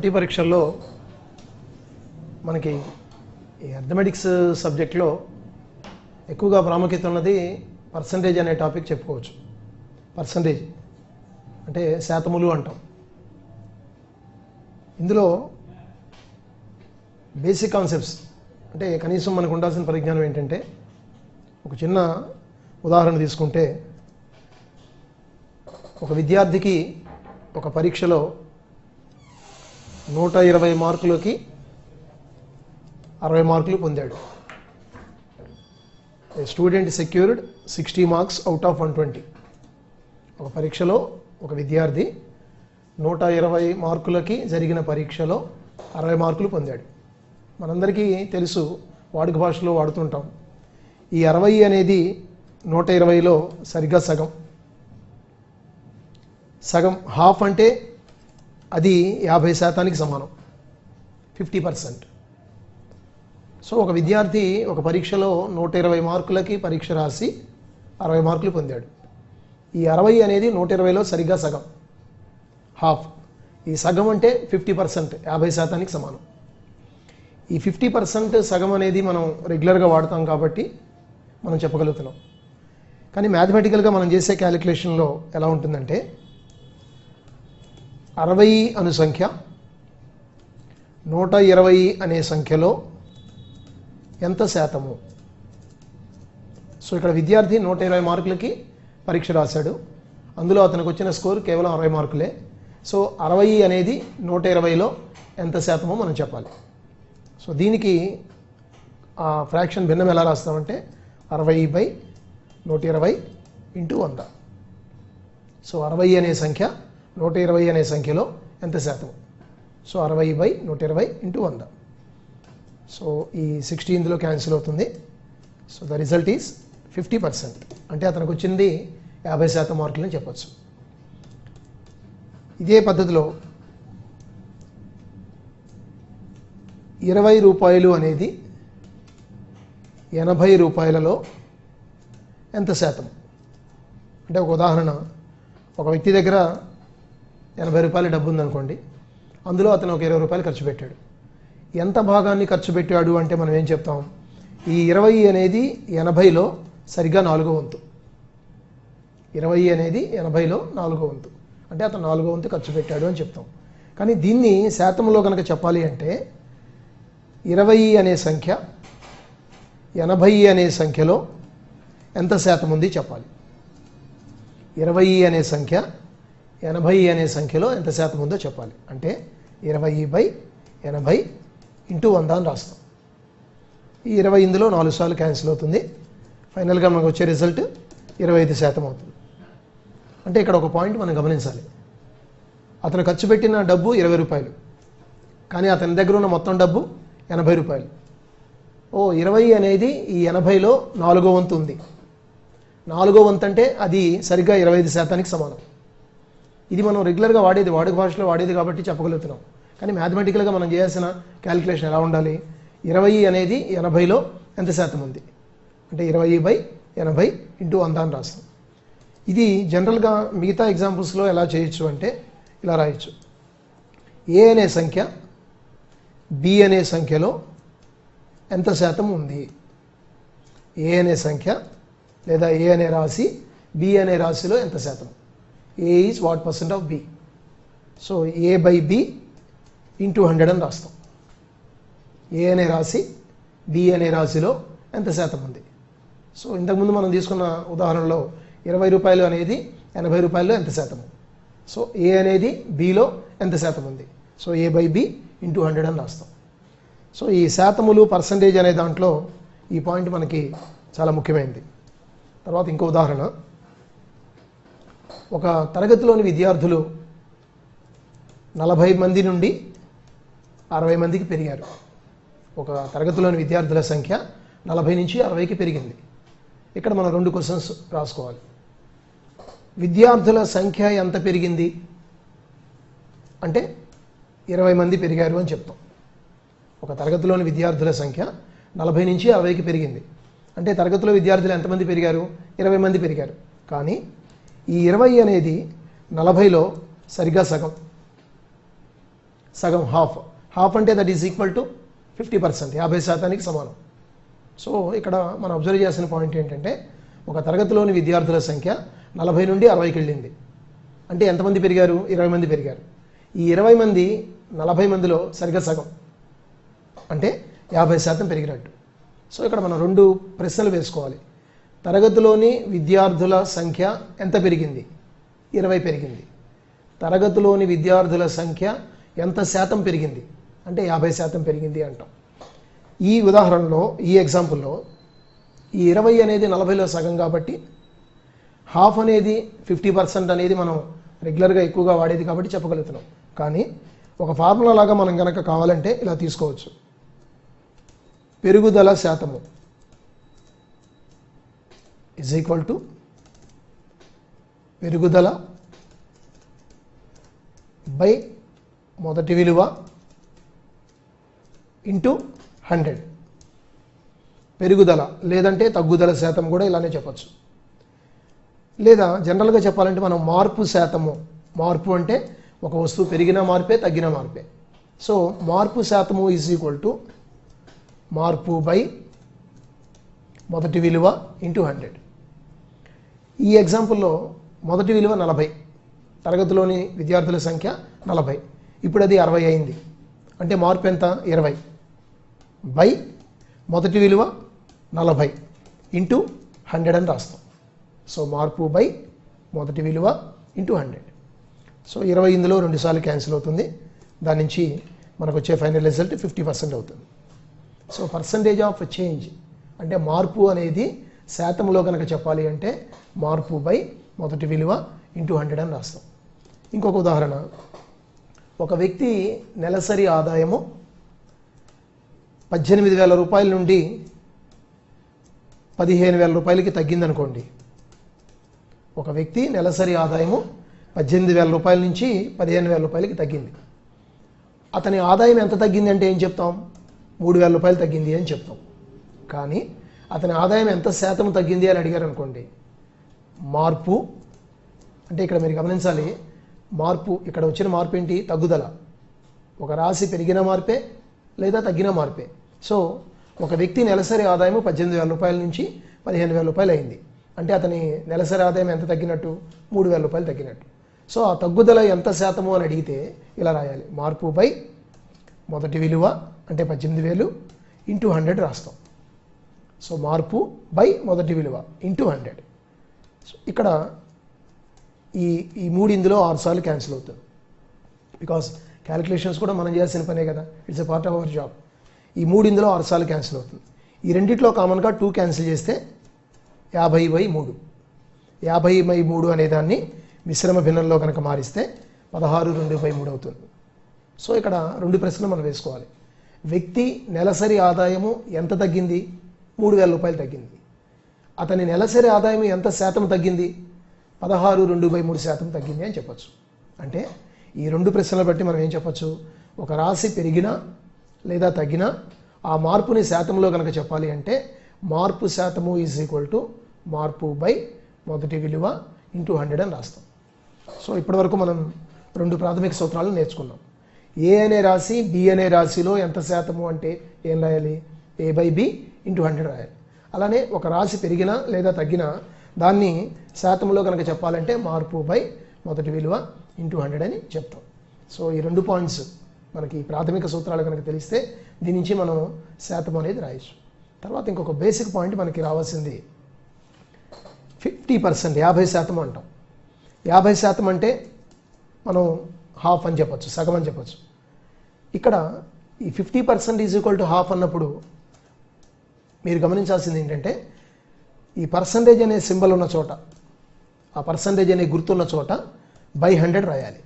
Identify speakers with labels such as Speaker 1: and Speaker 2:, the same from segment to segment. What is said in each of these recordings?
Speaker 1: పోటీ పరీక్షల్లో మనకి ఈ అర్థమెటిక్స్ సబ్జెక్ట్లో ఎక్కువగా ప్రాముఖ్యత ఉన్నది పర్సంటేజ్ అనే టాపిక్ చెప్పుకోవచ్చు. పర్సంటేజ్ అంటే శాతములు అంటాం. ఇందులో బేసిక్ కాన్సెప్ట్స్ అంటే కనీసం మనకు ఉండాల్సిన పరిజ్ఞానం ఏంటంటే, ఒక చిన్న ఉదాహరణ తీసుకుంటే, ఒక విద్యార్థికి ఒక పరీక్షలో 120 మార్కులకి 60 మార్కులు పొందాడు. Student secured 60 marks out of 120. ఒక పరీక్షలో ఒక విద్యార్థి 120 మార్కులకి జరిగిన పరీక్షలో 60 మార్కులు పొందాడు. మనందరికీ తెలుసు, వాడుక భాషలో వాడుతుంటాం. ఈ 60 అనేది 120లో సరిగ్గా సగం హాఫ్ అంటే అది 50% సమానం, 50%. సో ఒక విద్యార్థి ఒక పరీక్షలో 120 మార్కులకి పరీక్ష రాసి 60 మార్కులు పొందాడు. ఈ 60 అనేది 120లో సరిగ్గా సగం, హాఫ్. ఈ సగం అంటే 50%, 50% సమానం. ఈ 50% సగం అనేది మనం రెగ్యులర్గా వాడతాం కాబట్టి మనం చెప్పగలుగుతున్నాం. కానీ మ్యాథమెటికల్గా మనం చేసే క్యాలిక్యులేషన్లో ఎలా ఉంటుందంటే, 60 అను సంఖ్య 120 అనే సంఖ్యలో ఎంత శాతము? సో ఇక్కడ విద్యార్థి 120 మార్కులకి పరీక్ష రాశాడు. అందులో అతనికి వచ్చిన స్కోర్ కేవలం 60 మార్కులే. సో 60 అనేది 120లో ఎంత శాతమో మనం చెప్పాలి. సో దీనికి ఆ ఫ్రాక్షన్ భిన్నం ఎలా రాస్తామంటే 60/120 × 100. సో 60 అనే సంఖ్య 120 అనే సంఖ్యలో ఎంత శాతం? సో 60/120 × 100. సో ఈ 60 ఇందులో క్యాన్సిల్ అవుతుంది. So the result is 50%. అంటే అతనికి వచ్చింది 50% మార్కులు అని చెప్పచ్చు. ఇదే పద్ధతిలో 20 రూపాయలు అనేది 80 రూపాయలలో ఎంత శాతం? అంటే ఒక ఉదాహరణ, ఒక వ్యక్తి దగ్గర 80 రూపాయల డబ్బు ఉందనుకోండి. అందులో అతను ఒక 20 రూపాయలు ఖర్చు పెట్టాడు. ఎంత భాగాన్ని ఖర్చు పెట్టాడు అంటే మనం ఏం చెప్తాం? ఈ 20 అనేది 80లో సరిగ్గా 4వ వంతు. 20 అనేది 80లో 4వ వంతు. అంటే అతను 4వ వంతు ఖర్చు పెట్టాడు అని చెప్తాం. కానీ దీన్ని శాతంలో కనుక చెప్పాలి అంటే 20 అనే సంఖ్య 80 అనే సంఖ్యలో ఎంత శాతం ఉంది చెప్పాలి. 20 అనే సంఖ్య 80 అనే సంఖ్యలో ఎంత శాతం ఉందో చెప్పాలి. అంటే 20/80 × 100 అని రాస్తాం. ఈ 20 ఇందులో 4 సార్లు క్యాన్సిల్ అవుతుంది. ఫైనల్గా మనకు వచ్చే రిజల్ట్ 25% అవుతుంది. అంటే ఇక్కడ ఒక పాయింట్ మనం గమనించాలి. అతను ఖర్చు పెట్టిన డబ్బు 20 రూపాయలు, కానీ అతని దగ్గర ఉన్న మొత్తం డబ్బు 80 రూపాయలు. 20 అనేది ఈ 80లో 4వ వంతు ఉంది. 4వ వంతు అంటే అది సరిగ్గా 25% సమానం. ఇది మనం రెగ్యులర్గా వాడేది, వాడుక భాషలో వాడేది కాబట్టి చెప్పగలుగుతున్నాం. కానీ మ్యాథమెటికల్గా మనం చేయాల్సిన క్యాలిక్యులేషన్ ఎలా ఉండాలి? 20 అనేది 80లో ఎంత శాతం ఉంది అంటే 20/80 × 100 అని రాస్తాం. ఇది జనరల్గా మిగతా ఎగ్జాంపుల్స్లో ఎలా చేయొచ్చు అంటే ఇలా రాయొచ్చు. ఏ అనే సంఖ్య బి అనే సంఖ్యలో ఎంత శాతం ఉంది? ఏ అనే సంఖ్య లేదా ఏ అనే రాశి బి అనే రాశిలో ఎంత శాతం? A is what % of B. So A/B × 100 అని రాస్తాం. ఏ అనే రాశి బి అనే రాశిలో ఎంత శాతం ఉంది? సో ఇంతకుముందు మనం తీసుకున్న ఉదాహరణలో 20 రూపాయలు అనేది 80 రూపాయల్లో ఎంత శాతము? సో ఏ అనేది బిలో ఎంత శాతం ఉంది? సో A/B × 100 అని రాస్తాం. సో ఈ శాతములు పర్సంటేజ్ అనే దాంట్లో ఈ పాయింట్ మనకి చాలా ముఖ్యమైనది. తర్వాత ఇంకో ఉదాహరణ, ఒక తరగతిలోని విద్యార్థులు 40 మంది నుండి 60 మందికి పెరిగారు. ఒక తరగతిలోని విద్యార్థుల సంఖ్య 40 నుంచి 60కి పెరిగింది. ఇక్కడ మనం 2 క్వశ్చన్స్ రాసుకోవాలి. విద్యార్థుల సంఖ్య ఎంత పెరిగింది అంటే 20 మంది పెరిగారు అని చెప్తాం. ఒక తరగతిలోని విద్యార్థుల సంఖ్య 40 నుంచి 60కి పెరిగింది అంటే తరగతిలో విద్యార్థులు ఎంతమంది పెరిగారు? 20 మంది పెరిగారు. కానీ ఈ 20 అనేది 40లో సరిగ్గా సగం, సగం హాఫ్ అంటే దట్ ఈజ్ ఈక్వల్ టు 50%, 50% సమానం. సో ఇక్కడ మనం అబ్జర్వ్ చేసిన పాయింట్ ఏంటంటే ఒక తరగతిలోని విద్యార్థుల సంఖ్య 40 నుండి 60కి వెళ్ళింది. అంటే ఎంతమంది పెరిగారు? 20 మంది పెరిగారు. ఈ 20 మంది 40 మందిలో సరిగ్గా సగం, అంటే 50% పెరిగినట్టు. సో ఇక్కడ మనం 2 ప్రశ్నలు వేసుకోవాలి. తరగతిలోని విద్యార్థుల సంఖ్య ఎంత పెరిగింది? 20 పెరిగింది. తరగతిలోని విద్యార్థుల సంఖ్య ఎంత శాతం పెరిగింది? అంటే 50% పెరిగింది అంటాం. ఈ ఉదాహరణలో, ఈ ఎగ్జాంపుల్లో ఈ 20 అనేది 40లో సగం కాబట్టి హాఫ్ అనేది 50% అనేది మనం రెగ్యులర్గా ఎక్కువగా వాడేది కాబట్టి చెప్పగలుగుతున్నాం. కానీ ఒక ఫార్ములా లాగా మనం కనుక కావాలంటే ఇలా తీసుకోవచ్చు. పెరుగుదల శాతము ఈజ్ ఈక్వల్ టు పెరుగుదల బై మొదటి విలువ ఇంటూ 100. పెరుగుదల లేదంటే తగ్గుదల శాతం కూడా ఇలానే చెప్పచ్చు. లేదా జనరల్గా చెప్పాలంటే మనం మార్పు శాతము, మార్పు అంటే ఒక వస్తువు పెరిగిన మార్పే తగ్గిన మార్పే. సో మార్పు శాతము ఈజ్ ఈక్వల్ టు మార్పు బై మొదటి విలువ ఇంటూ 100. ఈ ఎగ్జాంపుల్లో మొదటి విలువ 40, తరగతిలోని విద్యార్థుల సంఖ్య 40, ఇప్పుడు అది 60 అయింది. అంటే మార్పు ఎంత? 20 బై మొదటి విలువ 40 ఇంటూ 100 అని రాస్తాం. సో మార్పు బై మొదటి విలువ ఇంటూ 100. సో 20 ఇందులో 2 సార్లు క్యాన్సిల్ అవుతుంది. దాని నుంచి మనకు వచ్చే ఫైనల్ రిజల్ట్ 50% అవుతుంది. సో పర్సంటేజ్ ఆఫ్ చేంజ్ అంటే మార్పు అనేది శాతంలో కనుక చెప్పాలి అంటే మార్పు బై మొదటి విలువ ఇంటూ 100 అని రాస్తాం. ఇంకొక ఉదాహరణ, ఒక వ్యక్తి నెలసరి ఆదాయము 18,000 రూపాయల నుండి 15,000 రూపాయలకి తగ్గిందనుకోండి. ఒక వ్యక్తి నెలసరి ఆదాయము 18,000 రూపాయల నుంచి 15,000 రూపాయలకి తగ్గింది. అతని ఆదాయం ఎంత తగ్గింది అంటే ఏం చెప్తాం? 3,000 రూపాయలు తగ్గింది అని చెప్తాం. కానీ అతని ఆదాయం ఎంత శాతం తగ్గింది అని అడిగారు అనుకోండి, మార్పు అంటే ఇక్కడ మీరు గమనించాలి, మార్పు ఇక్కడ వచ్చిన మార్పు ఏంటి? తగ్గుదల. ఒక రాశి పెరిగిన మార్పే లేదా తగ్గిన మార్పే. సో ఒక వ్యక్తి నెలసరి ఆదాయం 18,000 రూపాయల నుంచి 15,000 రూపాయలు అయింది. అంటే అతని నెలసరి ఆదాయం ఎంత తగ్గినట్టు? 3,000 రూపాయలు తగ్గినట్టు. సో ఆ తగ్గుదల ఎంత శాతము అని అడిగితే ఇలా రాయాలి, మార్పు బై మొదటి విలువ అంటే 18,000 ఇంటూ 100 రాస్తాం. సో మార్పు బై మొదటి విలువ ఇంటూ 100. సో ఇక్కడ ఈ 3 ఇందులో 6 సార్లు క్యాన్సిల్ అవుతుంది. బికాస్ క్యాలిక్యులేషన్స్ కూడా మనం చేయాల్సిన పనే కదా, it's a part of our job. ఈ 3 ఇందులో 6 సార్లు క్యాన్సిల్ అవుతుంది. ఈ రెండిట్లో కామన్గా 2 క్యాన్సిల్ చేస్తే 50/3. 50/3 అనే దాన్ని మిశ్రమ భిన్నంలో కనుక మారిస్తే 16/2/3 అవుతుంది. సో ఇక్కడ 2 ప్రశ్నలు మనం వేసుకోవాలి. వ్యక్తి నెలసరి ఆదాయము ఎంత తగ్గింది? 3,000 రూపాయలు తగ్గింది. అతని నెలసరి ఆదాయం ఎంత శాతం తగ్గింది? 16/2/3% తగ్గింది అని చెప్పచ్చు. అంటే ఈ 2 ప్రశ్నలు బట్టి మనం ఏం చెప్పచ్చు? ఒక రాశి పెరిగినా లేదా తగ్గినా ఆ మార్పుని శాతంలో కనుక చెప్పాలి అంటే మార్పు శాతము ఈజ్ ఈక్వల్ టు మార్పు బై మొదటి విలువ ఇంటూ 100 అని రాస్తాం. సో ఇప్పటివరకు మనం 2 ప్రాథమిక సూత్రాలను నేర్చుకున్నాం. ఏ అనే రాశి బి అనే రాశిలో ఎంత శాతము అంటే ఏం రాయాలి? A/B ఇంటూ 100 రాయాలి. అలానే ఒక రాశి పెరిగినా లేదా తగ్గినా దాన్ని శాతంలో కనుక చెప్పాలంటే మార్పు బై మొదటి విలువ ఇంటూ 100 అని చెప్తాం. సో ఈ 2 పాయింట్స్ మనకి ప్రాథమిక సూత్రాలు కనుక తెలిస్తే దీని నుంచి మనం శాతం అనేది రాయొచ్చు. తర్వాత ఇంకొక బేసిక్ పాయింట్ మనకి రావాల్సింది 50%, 50% అంటాం. 50% అంటే మనం హాఫ్ అని చెప్పచ్చు, సగం అని చెప్పచ్చు. ఇక్కడ ఈ 50% ఈజ్ ఈక్వల్ టు హాఫ్ అన్నప్పుడు మీరు గమనించాల్సింది ఏంటంటే ఈ పర్సంటేజ్ అనే సింబల్ ఉన్న చోట, ఆ పర్సంటేజ్ అనే గుర్తున్న చోట బై 100 రాయాలి.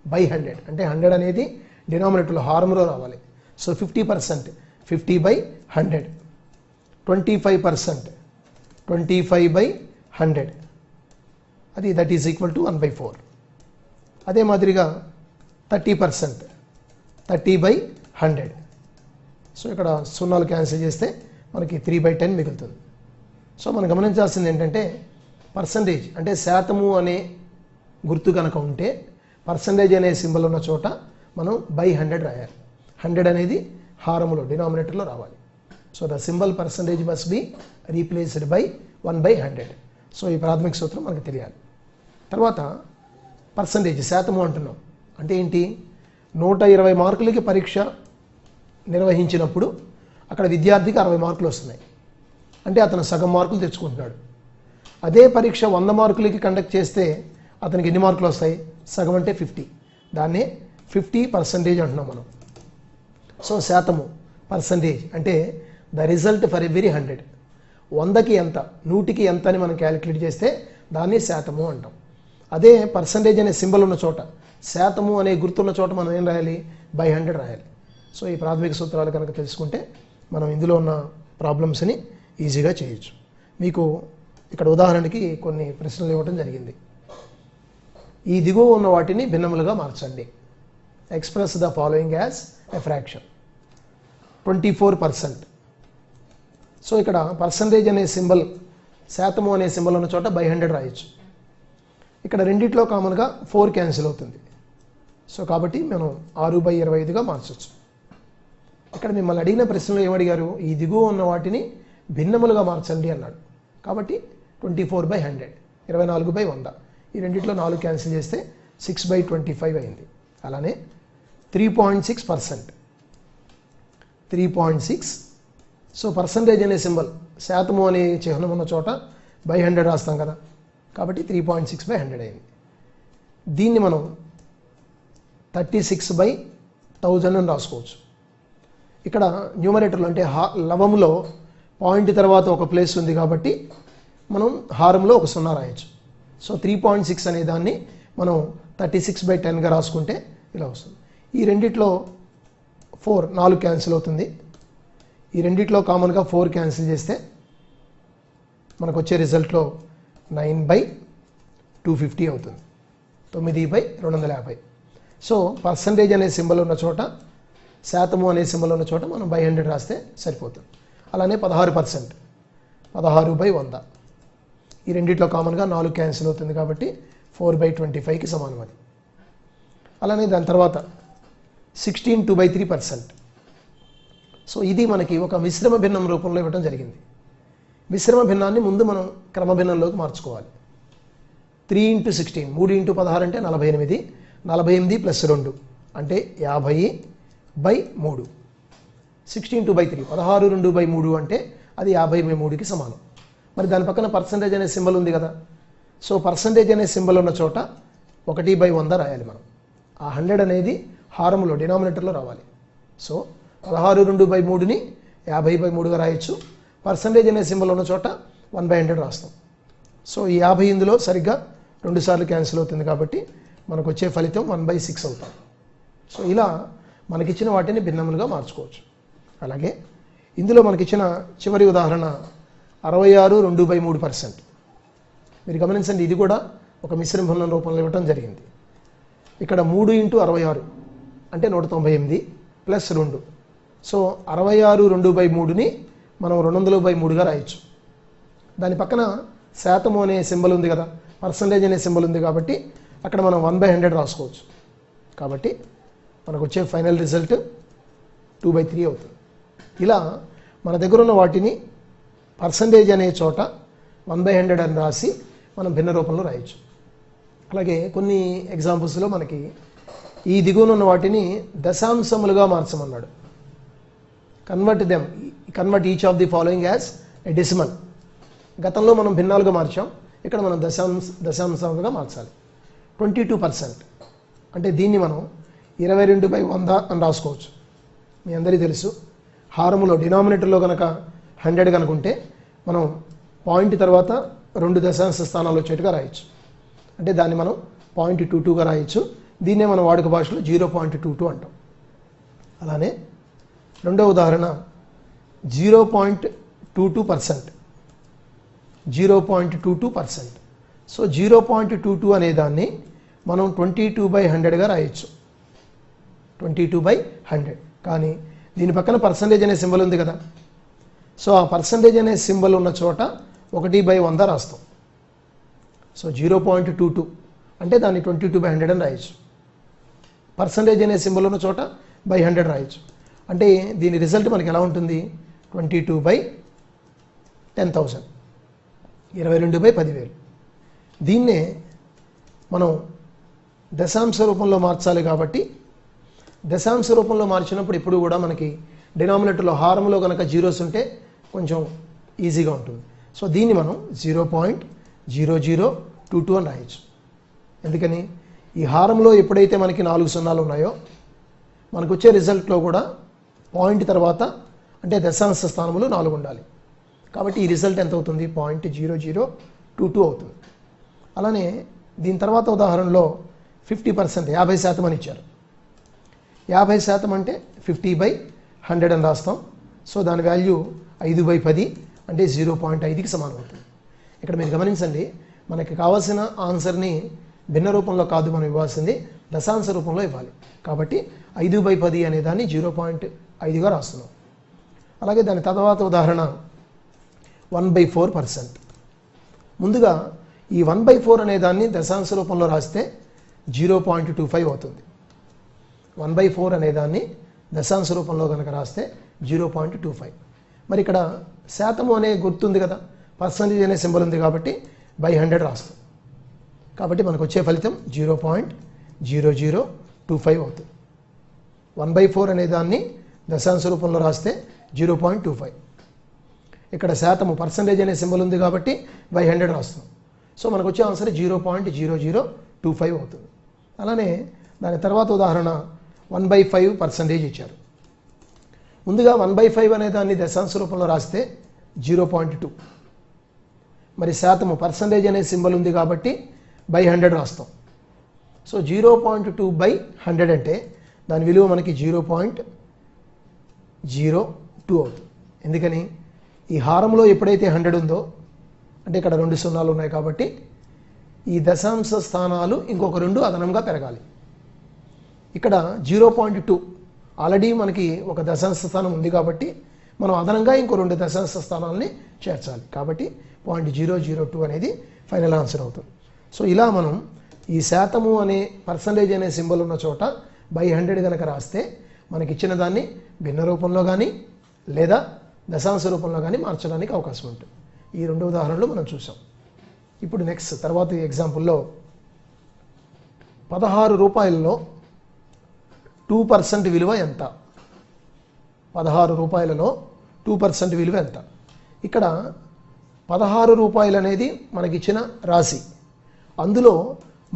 Speaker 1: బై 100 అంటే 100 అనేది డినామినేటర్లో హారంలో రావాలి. సో 50%, 50/100. 25%, 25/100. అది దట్ ఈజ్ ఈక్వల్ టు 1/4. అదే మాదిరిగా 30%, 30/100. సో ఇక్కడ సున్నాలు క్యాన్సిల్ చేస్తే మనకి 3/10 మిగులుతుంది. సో మనం గమనించాల్సింది ఏంటంటే పర్సంటేజ్ అంటే శాతము అనే గుర్తు కనుక ఉంటే పర్సంటేజ్ అనే సింబల్ ఉన్న చోట మనం బై 100 రాయాలి. 100 అనేది హారములో డినామినేటర్లో రావాలి. So the symbol percentage must be replaced by 1/100. So ఈ ప్రాథమిక సూత్రం మనకు తెలియాలి. తర్వాత పర్సంటేజ్ శాతము అంటున్నాం. అంటే ఏంటి? 120 మార్కులకి పరీక్ష నిర్వహించినప్పుడు అక్కడ విద్యార్థికి 60 మార్కులు వస్తున్నాయి. అంటే అతను సగం మార్కులు తెచ్చుకుంటున్నాడు. అదే పరీక్ష 100 మార్కులకి కండక్ట్ చేస్తే అతనికి ఎన్ని మార్కులు వస్తాయి? సగం అంటే 50. దాన్నే 50% అంటున్నాం మనం. సో శాతము పర్సంటేజ్ అంటే ద రిజల్ట్ ఫర్ ఎవ్రీ 100. 100కి ఎంత, 100కి ఎంత అని మనం క్యాలిక్యులేట్ చేస్తే దాన్ని శాతము అంటాం. అదే పర్సంటేజ్ అనే సింబల్ ఉన్న చోట, శాతము అనే గుర్తున్న చోట మనం ఏం రాయాలి? బై 100 రాయాలి. సో ఈ ప్రాథమిక సూత్రాలు కనుక తెలుసుకుంటే మనం ఇందులో ఉన్న ప్రాబ్లమ్స్ని ఈజీగా చేయొచ్చు. మీకు ఇక్కడ ఉదాహరణకి కొన్ని ప్రశ్నలు ఇవ్వడం జరిగింది. ఈ దిగువ ఉన్న వాటిని భిన్నములుగా మార్చండి. Express the following as a fraction. 24%. So ఇక్కడ పర్సంటేజ్ అనే సింబల్, శాతము అనే సింబల్ ఉన్న చోట బై 100 రాయొచ్చు. ఇక్కడ రెండిట్లో కామన్గా 4 క్యాన్సిల్ అవుతుంది. సో కాబట్టి మనం 6/25గా మార్చవచ్చు. ఇక్కడ మిమ్మల్ని అడిగిన ప్రశ్నలో ఏమడిగారు? ఈ దిగువ ఉన్న వాటిని భిన్నములుగా మార్చండి అన్నాడు. కాబట్టి 24/100, 24/100. ఈ రెండిట్లో 4 క్యాన్సిల్ చేస్తే 6/25 అయింది. అలానే 3.6%. 3.6. సో పర్సంటేజ్ అనే సింబల్, శాతము అనే చిహ్నం ఉన్న చోట బై 100 రాస్తాం కదా. కాబట్టి 3.6/100 అయింది. దీన్ని మనం 36/1000 అని రాసుకోవచ్చు. ఇక్కడ న్యూమరేటర్లో అంటే లవములో పాయింట్ తర్వాత ఒక ప్లేస్ ఉంది కాబట్టి మనం హారంలో ఒక 0 రాయొచ్చు. సో 3.6 అనే దాన్ని మనం 36/10గా రాసుకుంటే ఇలా వస్తుంది. ఈ రెండిట్లో 4 క్యాన్సిల్ అవుతుంది. ఈ రెండిట్లో కామన్గా 4 క్యాన్సిల్ చేస్తే మనకు వచ్చే రిజల్ట్లో 9/250 అవుతుంది. 9/250. సో పర్సంటేజ్ అనే సింబల్ ఉన్న చోట, శాతము అనే సింబల్ ఉన్న చోట మనం బై 100 రాస్తే సరిపోతుంది. అలానే 16%. 16/100. ఈ రెండిట్లో కామన్గా 4 క్యాన్సిల్ అవుతుంది కాబట్టి 4/25కి సమానం అది. అలానే దాని తర్వాత 16/3%. సో ఇది మనకి ఒక మిశ్రమ భిన్నం రూపంలో ఇవ్వడం జరిగింది. మిశ్రమ భిన్నాన్ని ముందు మనం క్రమభిన్నంలోకి మార్చుకోవాలి. 3 × 16, 3 × 16 అంటే 48. 48 + 2 అంటే 50/3. 16/3, 16/2/3 అంటే అది 50/3కి సమానం. మరి దాని పక్కన పర్సంటేజ్ అనే సింబల్ ఉంది కదా. సో పర్సంటేజ్ అనే సింబల్ ఉన్న చోట 1/100 రాయాలి మనం. ఆ 100 అనేది హారంలో డినామినేటర్లో రావాలి. సో 16/2/3ని 50/3గా రాయొచ్చు. పర్సంటేజ్ అనే సింబల్ ఉన్న చోట 1/100 రాస్తాం. సో ఈ 50 ఇందులో సరిగ్గా 2 సార్లు క్యాన్సిల్ అవుతుంది కాబట్టి మనకు వచ్చే ఫలితం 1/6 అవుతాం. సో ఇలా మనకిచ్చిన వాటిని భిన్నములుగా మార్చుకోవచ్చు. అలాగే ఇందులో మనకిచ్చిన చివరి ఉదాహరణ 66/2/3%. మీరు గమనించండి, ఇది కూడా ఒక మిశ్రమ భిన్నం రూపంలో ఇవ్వడం జరిగింది. ఇక్కడ 3 × 66 అంటే 198 + 2. సో 66/2/3ని మనం 200/3గా రాయొచ్చు. దాని పక్కన శాతము అనే సింబల్ ఉంది కదా, పర్సంటేజ్ అనే సింబల్ ఉంది కాబట్టి అక్కడ మనం 1/100 రాసుకోవచ్చు. కాబట్టి మనకు వచ్చే ఫైనల్ రిజల్ట్ 2/3 అవుతుంది. ఇలా మన దగ్గర ఉన్న వాటిని పర్సంటేజ్ అనే చోట 1/100 అని రాసి మనం భిన్న రూపంలో రాయొచ్చు. అలాగే కొన్ని ఎగ్జాంపుల్స్లో మనకి ఈ దిగువన ఉన్న వాటిని దశాంశములుగా మార్చమన్నాడు. Convert each of the following as a decimal. గతంలో మనం భిన్నాలుగా మార్చాం, ఇక్కడ మనం దశాంశములుగా మార్చాలి. 22% అంటే దీన్ని మనం 22/100 అని రాసుకోవచ్చు. మీ అందరికీ తెలుసు, హారములో డినామినేటర్లో కనుక 100 కనుకుంటే మనం పాయింట్ తర్వాత 2 దశాంశ స్థానాలు వచ్చేట్టుగా రాయొచ్చు. అంటే దాన్ని మనం 0.22గా రాయొచ్చు. దీన్నే మనం వాడుక భాషలో 0.22 అంటాం. అలానే రెండవ ఉదాహరణ 0.22%. 0.22%. సో 0.22 అనే దాన్ని మనం 22/100గా రాయొచ్చు. 22/100. కానీ దీని పక్కన పర్సంటేజ్ అనే సింబల్ ఉంది కదా. సో ఆ పర్సంటేజ్ అనే సింబల్ ఉన్న చోట 1/100 రాస్తాం. సో 0.22 అంటే దాన్ని 22/100 అని రాయొచ్చు. పర్సంటేజ్ అనే సింబల్ ఉన్న చోట బై 100 రాయొచ్చు. అంటే దీని రిజల్ట్ మనకి ఎలా ఉంటుంది? 22/10,000, 22/10,000. దీన్నే మనం దశాంశ రూపంలో మార్చాలి కాబట్టి దశాంశ రూపంలో మార్చినప్పుడు ఇప్పుడు కూడా మనకి డినామినేటర్లో హారంలో కనుక జీరోస్ ఉంటే కొంచెం ఈజీగా ఉంటుంది. సో దీన్ని మనం 0.0022 అని రాయొచ్చు. ఎందుకని? ఈ హారంలో ఎప్పుడైతే మనకి 4 సున్నాలు ఉన్నాయో మనకు వచ్చే రిజల్ట్లో కూడా పాయింట్ తర్వాత అంటే దశాంశ స్థానంలో 4 ఉండాలి. కాబట్టి ఈ రిజల్ట్ ఎంత అవుతుంది? 0.0022 అవుతుంది. అలానే దీని తర్వాత ఉదాహరణలో 50%, 50% అని ఇచ్చారు. 50% అంటే 50/100 అని రాస్తాం. సో దాని వాల్యూ 5/10 అంటే 0.5కి సమానం అవుతుంది. ఇక్కడ మీరు గమనించండి, మనకి కావాల్సిన ఆన్సర్ని భిన్న రూపంలో కాదు మనం ఇవ్వాల్సింది, దశాంశ రూపంలో ఇవ్వాలి. కాబట్టి 5/10 అనే దాన్ని 0.5గా రాస్తున్నాం. అలాగే దాని తర్వాత ఉదాహరణ 1/4%. ముందుగా ఈ 1/4 అనే దాన్ని దశాంశ రూపంలో రాస్తే 0.25 అవుతుంది. 1/4 అనే దాన్ని దశాంశ రూపంలో కనుక రాస్తే 0.25. మరి ఇక్కడ శాతము అనే గుర్తుంది కదా, పర్సంటేజ్ అనే సింబల్ ఉంది కాబట్టి బై 100 రాస్తాం. కాబట్టి మనకు వచ్చే ఫలితం 0.0025 అవుతుంది. 1/4 అనే దాన్ని దశాంశ రూపంలో రాస్తే 0.25. ఇక్కడ శాతము పర్సంటేజ్ అనే సింబల్ ఉంది కాబట్టి బై 100 రాస్తాం. సో మనకు వచ్చే ఆన్సర్ 0.0025 అవుతుంది. అలానే దాని తర్వాత ఉదాహరణ 1/5% ఇచ్చారు. ముందుగా 1/5 అనే దాన్ని దశాంశ రూపంలో రాస్తే 0.2. మరి శాతము పర్సంటేజ్ అనే సింబల్ ఉంది కాబట్టి బై 100 రాస్తాం. సో 0.2/100 అంటే దాని విలువ మనకి 0.02 అవుతుంది. ఎందుకని? ఈ హారంలో ఎప్పుడైతే 100 ఉందో అంటే ఇక్కడ 2 సున్నాలు ఉన్నాయి కాబట్టి ఈ దశాంశ స్థానాలు ఇంకొక 2 అదనంగా పెరగాలి. ఇక్కడ 0.2 ఆల్రెడీ మనకి ఒక దశాంశ స్థానం ఉంది కాబట్టి మనం అదనంగా ఇంకో 2 దశాంశ స్థానాలని చేర్చాలి. కాబట్టి 0.002 అనేది ఫైనల్ ఆన్సర్ అవుతుంది. సో ఇలా మనం ఈ శాతము అనే పర్సంటేజ్ అనే సింబల్ ఉన్న చోట బై 100 కనుక రాస్తే మనకి ఇచ్చిన దాన్ని భిన్న రూపంలో కానీ లేదా దశాంశ రూపంలో కానీ మార్చడానికి అవకాశం ఉంటుంది. ఈ 2 ఉదాహరణలు మనం చూసాం. ఇప్పుడు నెక్స్ట్ తర్వాత ఎగ్జాంపుల్లో 16 రూపాయలలో 2% విలువ ఎంత? 16 రూపాయలలో 2% విలువ ఎంత? ఇక్కడ 16 రూపాయలు అనేది మనకిచ్చిన రాశి, అందులో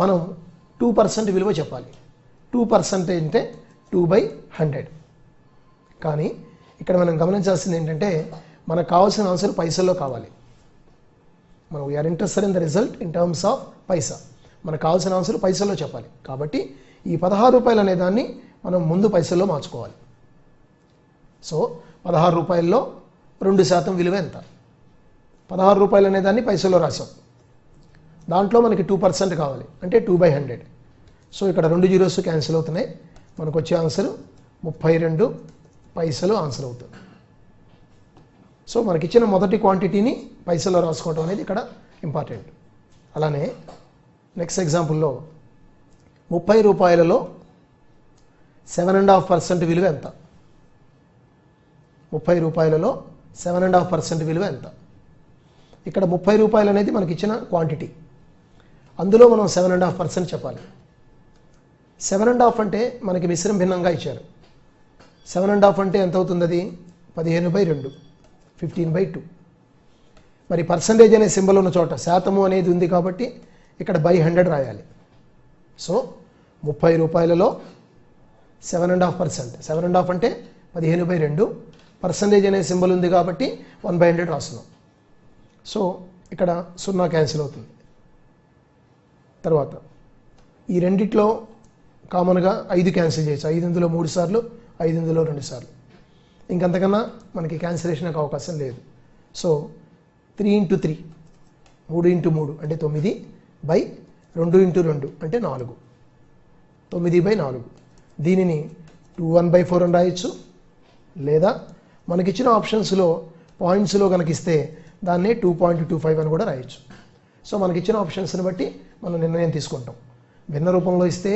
Speaker 1: మనం 2% విలువ చెప్పాలి. 2% అంటే 2/100. కానీ ఇక్కడ మనం గమనించాల్సింది ఏంటంటే మనకు కావాల్సిన ఆన్సర్ పైసల్లో కావాలి. మనం we are interested in the result in terms of paisa. మనకు కావాల్సిన ఆన్సర్ పైసల్లో చెప్పాలి. కాబట్టి ఈ 16 రూపాయలు అనే దాన్ని మనం ముందు పైసల్లో మార్చుకోవాలి. సో 16 రూపాయల్లో 2% విలువ ఎంత? 16 రూపాయలు అనే దాన్ని పైసల్లో రాసాం. దాంట్లో మనకి 2% కావాలి అంటే 2/100. సో ఇక్కడ 2 జీరోస్ క్యాన్సిల్ అవుతున్నాయి. మనకు వచ్చే ఆన్సర్ 32 పైసలు ఆన్సర్ అవుతుంది. సో మనకిచ్చిన మొదటి క్వాంటిటీని పైసల్లో రాసుకోవడం అనేది ఇక్కడ ఇంపార్టెంట్. అలానే నెక్స్ట్ ఎగ్జాంపుల్లో 30 రూపాయలలో 7.5% విలువ ఎంత? 30 రూపాయలలో 7.5% విలువ ఎంత? ఇక్కడ 30 రూపాయలు అనేది మనకి ఇచ్చిన క్వాంటిటీ, అందులో మనం 7.5% చెప్పాలి. 7.5 అంటే మనకి మిశ్రమ భిన్నంగా ఇచ్చారు. 7.5 అంటే ఎంత అవుతుంది? అది 15/2, 15/2. మరి పర్సంటేజ్ అనే సింబల్ ఉన్న చోట శాతము అనేది ఉంది కాబట్టి ఇక్కడ బై 100 రాయాలి. సో 30 రూపాయలలో 7.5%, 7.5 అంటే 15/2, పర్సంటేజ్ అనే సింబల్ ఉంది కాబట్టి 1/100 రాస్తున్నాం. సో ఇక్కడ 0 క్యాన్సిల్ అవుతుంది. తర్వాత ఈ రెండిట్లో కామన్గా 5 క్యాన్సిల్ చేయొచ్చు. 5 ఇందులో 3 సార్లు, 5 ఇందులో 2 సార్లు. ఇంకంతకన్నా మనకి క్యాన్సిలేషన్కి అవకాశం లేదు. సో 3 × 3, 3 × 3 అంటే 9/2 × 2 అంటే 4, 9/4. దీనిని 2/1/4 అని రాయొచ్చు, లేదా మనకిచ్చిన ఆప్షన్స్లో పాయింట్స్లో కనుక ఇస్తే దాన్నే 2.25 అని కూడా రాయొచ్చు. సో మనకిచ్చిన ఆప్షన్స్ని బట్టి మనం నిర్ణయం తీసుకుంటాం. భిన్న రూపంలో ఇస్తే